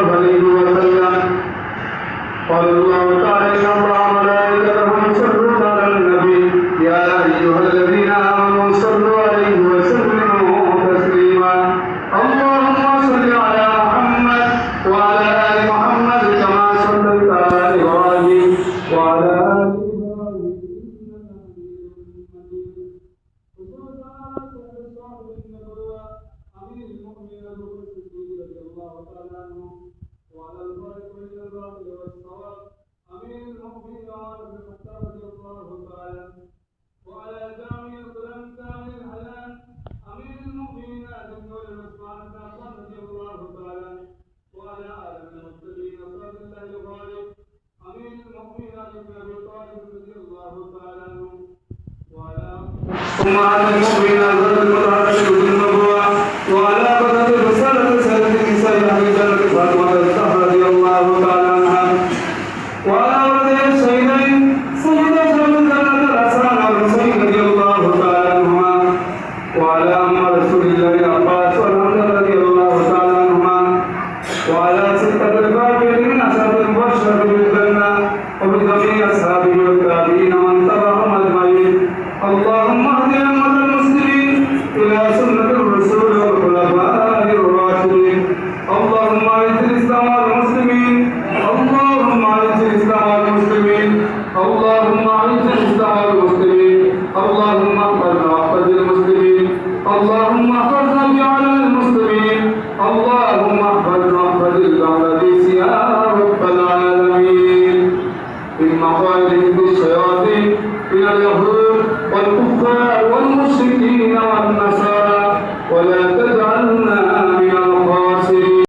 عليه وسلم قال الله تعالى إن الله وملائكته يصلون على النبي يا أيها الذين آمنوا صلوا عليه وسلموا تسليما اللهم صل على محمد وعلى آل محمد كما صليت على إبراهيم وعلى آل إبراهيم أمير المؤمنين أبو بكر الصديق رضي الله تعالى عنه وعلى الفرق بين الباطل والصواب أمير المؤمنين عمر بن الخطاب رضي الله تعالى عنه وعلى جامع القرآن كامل الحياة أمير المؤمنين أبي بكر عثمان بن عفان رضي الله تعالى عنه وعلى آل المتقين صاد الله الغالب أمير المؤمنين علي بن أبي طالب رضي الله تعالى عنه وعلى أمهات المؤمنين أزواج المطهرة بالنبوة وعلى قدر رسالة سيد النساء أهل الجنة فاطمة الزهراء رضي الله تعالى عنها وعلى ولد الشهيدين سيدنا شمس الجنة الحسن والحسين رضي الله تعالى عنهما وعلى أم رسول الله العباس والحمد رضي الله تعالى عنهما وعلى ستة الباقين من أصحاب المبشرة بالجنة وبجميع أصحابه والتابعين ومن تبعهم أجمعين اللهم اهد أمة المسلمين إلى سنة الرسول والخلفاء الراشدين اللهم أعز الإسلام والمسلمين اللهم أعز الإسلام والمسلمين اللهم أعز الإسلام والمسلمين اللهم احفظنا واحفظ المسلمين اللهم احفظنا بأعلى المسلمين اللهم احفظنا واحفظ البنغلاديس يا رب العالمين من مخالف الشياطين من اليهود